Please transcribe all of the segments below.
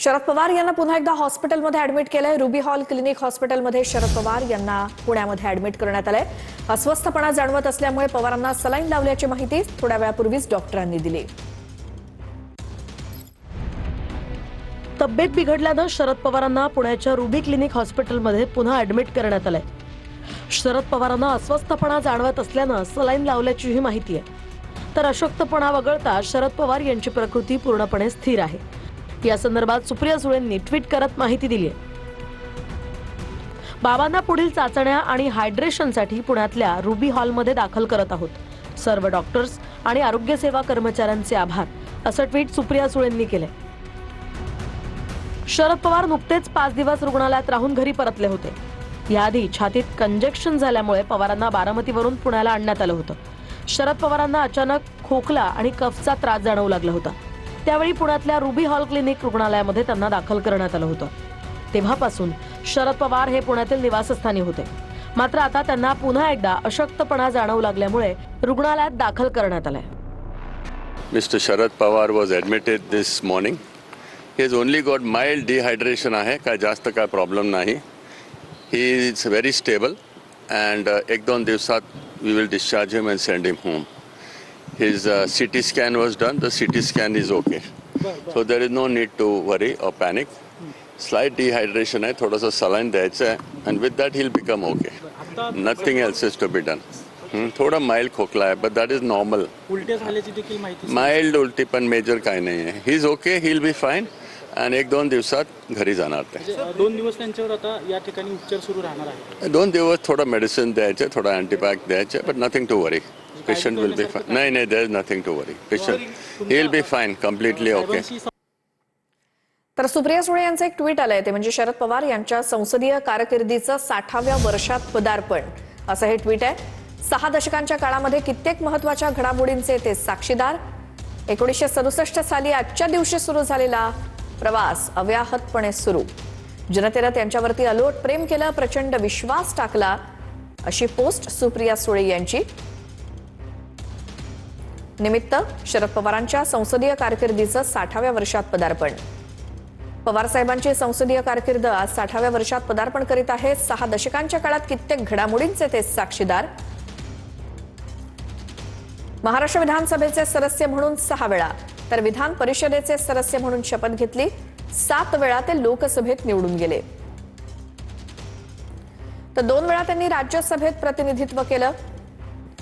शरद पवार यांना पुन्हा एकदा हॉस्पिटलमध्ये ऍडमिट केलंय। रुबी हॉल क्लिनिक हॉस्पिटलमध्ये शरद पवार यांना पुण्यामध्ये ऍडमिट करण्यात आलंय। अस्वस्थपणा जाणवत असल्यामुळे पवारांना सलाईन लावल्याची माहिती थोड्या वेळापूर्वीच डॉक्टरांनी दिली। तब्येत बिघडल्यानं शरद पवारांना पुण्याच्या रुबी क्लिनिक हॉस्पिटलमध्ये पुन्हा ऍडमिट करण्यात आलंय। शरद पवारांना अस्वस्थपणा जाणवत असल्यानं सलाईन लावल्याची ही माहिती आहे। तर अशक्तपणा वगळता शरद पवार यांची प्रकृती पूर्णपणे स्थिर आहे। या संदर्भात सुप्रिया सुळेंनी ट्विट करत माहिती दिली आहे। बाबांना पुढील चाचण्या आणि हायड्रेशनसाठी पुण्यातल्या रुबी हॉलमध्ये दाखल करत आहोत। सर्व डॉक्टर्स आणि आरोग्य सेवा कर्मचाऱ्यांचे आभार, असं ट्विट सुप्रिया सुळेंनी केलंय। शरद पवार नुकतेच 5 दिवस रुग्णालयात राहून घरी परतले होते। याआधी छातीत कंजेक्शन झाल्यामुळे पवारांना बारामतीवरून पुण्याला आणण्यात आलं होतं। शरद पवारांना अचानक खोकला आणि कफचा त्रास जाणवू लागला होता। त्यावेळी पुण्यातल्या रुबी हॉल क्लिनिक रुग्णालयामध्ये त्यांना दाखल करण्यात आलं होतं। तेव्हापासून शरद पवार हे पुण्यातील निवासस्थानी होते। मात्र आता त्यांना पुन्हा एकदा अशक्तपणा जाणवू लागल्यामुळे रुग्णालयात दाखल करण्यात आलंय। Mr. Sharad Pawar was admitted this morning. He has only got mild dehydration आहे, काय जास्त काय प्रॉब्लेम नाही। He is very stable and 1-2 दिवसात we will discharge him and send him home. His CT scan was done. The CT scan is okay. So there is no need to worry or panic. Slight dehydration आहे, थोडासा saline द्यायचं आहे and with that he'll become okay. Nothing else is to be done. थोड़ा mild खोकला है, but that is normal. उलटे झाल्याची देखील माहिती माइल्ड उलटी पण मेजर काही नाही आहे। He is okay, he will be fine आणि 1-2 दिवसात घरी जाणार ते। 2 दिवस त्यांच्यावर आता या ठिकाणी उपचार सुरू राहणार आहे। 2 दिवस थोडा मेडिसिन द्यायचे, थोडा अँटीबायोटिक द्यायचे, but nothing to worry. Patient will be fine. नाही, there is nothing to worry. Patient he will be fine, completely okay. तर सुप्रिया सुळे यांचं एक ट्विट आलंय, ते म्हणजे शरद पवार यांच्या संसदीय कारकिर्दीचं 60व्या वर्षात पदार्पण, असं हे ट्विट आहे। 6 दशकांच्या काळामध्ये कित्येक महत्त्वाच्या घडामोडींचे ते साक्षीदार। 1967 साली आजच्या दिवशी सुरू झालेला प्रवास अव्याहतपणे सुरू। जनतेनं त्यांच्यावरती अलोट प्रेम केलं, प्रचंड विश्वास टाकला, अशी पोस्ट सुप्रिया सुळे यांची। निमित्त शरद पवारांच्या संसदीय कारकिर्दीचं 60व्या वर्षात पदार्पण। पवार साहेबांची संसदीय कारकीर्द आज 60व्या वर्षात पदार्पण करीत आहे। 6 दशकांच्या काळात कित्येक घडामोडींचे ते साक्षीदार। महाराष्ट्र विधानसभेचे सदस्य म्हणून 6 वेळा, तर विधान परिषदेचे सदस्य म्हणून शपथ घेतली। 7 वेळा ते लोकसभेत निवडून गेले, तर 2 वेळा त्यांनी राज्यसभेत प्रतिनिधित्व केलं।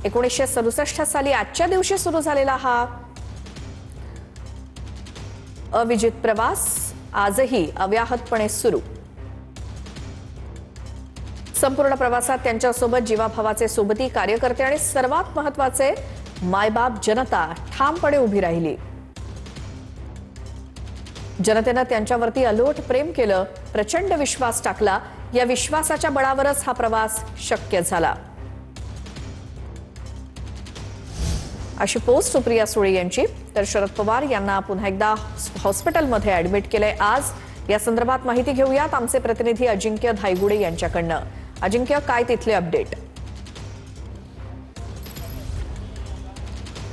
1967 साली आजच्या दिवशी सुरू झालेला हा अविजित प्रवास आजही अव्याहतपणे सुरू। संपूर्ण प्रवासात त्यांच्यासोबत जीवाभावाचे सोबती कार्यकर्ते आणि सर्वात महत्त्वाचे मायबाप जनता ठामपणे उभी राहिली। जनतेनं त्यांच्यावरती अलोट प्रेम केलं, प्रचंड विश्वास टाकला। या विश्वासाच्या बळावरच हा प्रवास शक्य झाला, अशी पोस्ट सुप्रिया सुळे यांची। तर शरद पवार यांना पुन्हा एकदा हॉस्पिटलमध्ये ऍडमिट केलंय आज। या संदर्भात माहिती घेऊयात आमचे प्रतिनिधी अजिंक्य धायगुडे यांच्याकडनं। अजिंक्य, काय तिथले अपडेट?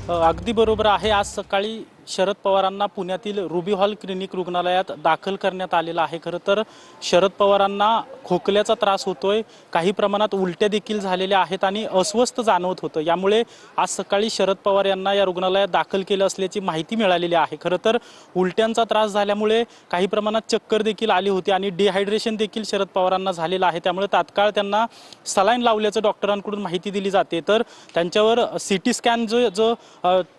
अगदी बरोबर आहे। आज सकाळी शरद पवारांना पुण्यातील रुबी हॉल क्लिनिक रुग्णालयात दाखल करण्यात आलेलं आहे। खरं तर शरद पवारांना खोकल्याचा त्रास होतोय, काही प्रमाणात उलट्या देखील झालेल्या आहेत आणि अस्वस्थ जाणवत होतं। यामुळे आज सकाळी शरद पवार यांना या रुग्णालयात दाखल केलं असल्याची माहिती मिळालेली आहे। खरं तर उलट्यांचा त्रास झाल्यामुळे काही प्रमाणात चक्कर देखील आली होती आणि डिहायड्रेशन देखील शरद पवारांना झालेलं आहे। त्यामुळे तात्काळ त्यांना सलाईन लावल्याचं डॉक्टरांकडून माहिती दिली जाते। तर त्यांच्यावर सीटी स्कॅन जो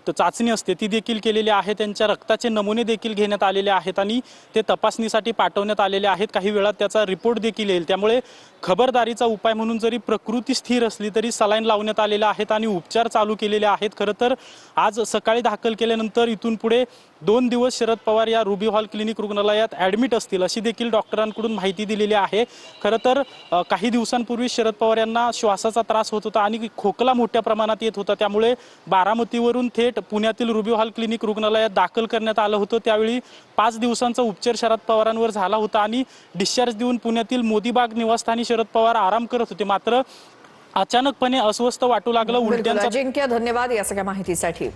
चाचणी असते ती देखील केलेली आहे। त्यांच्या रक्ताचे नमुने देखील घेण्यात आलेले आहेत आणि ते तपासणीसाठी पाठवण्यात आलेले आहेत। काही वेळात त्याचा रिपोर्ट देखील येईल। त्यामुळे खबरदारीचा उपाय म्हणून जरी प्रकृती स्थिर असली तरी सलाईन लावण्यात आलेले आहेत आणि उपचार चालू केलेले आहेत। खरं तर आज सकाळी दाखल केल्यानंतर इथून पुढे 2 दिवस शरद पवार या रुबी हॉल क्लिनिक रुग्णालयात ऍडमिट असतील, अशी देखील डॉक्टरांकडून माहिती दिलेली आहे। खरं तर काही दिवसांपूर्वी शरद पवार यांना श्वासाचा त्रास होत होता आणि खोकला मोठ्या प्रमाणात येत होता। त्यामुळे बारामतीवरून थेट पुण्यातील रुबी हॉल क्लिनिक रुग्णालयात दाखल करण्यात आलं होतं। त्यावेळी 5 दिवसांचा उपचार शरद पवारांवर झाला होता आणि डिस्चार्ज देऊन पुण्यातील मोदीबाग निवासस्थानी शरद पवार आराम करत होते। मात्र अचानकपणे अस्वस्थ वाटू लागलं, उलट्यांचा। अजिंक्य, धन्यवाद या सगळ्या माहितीसाठी।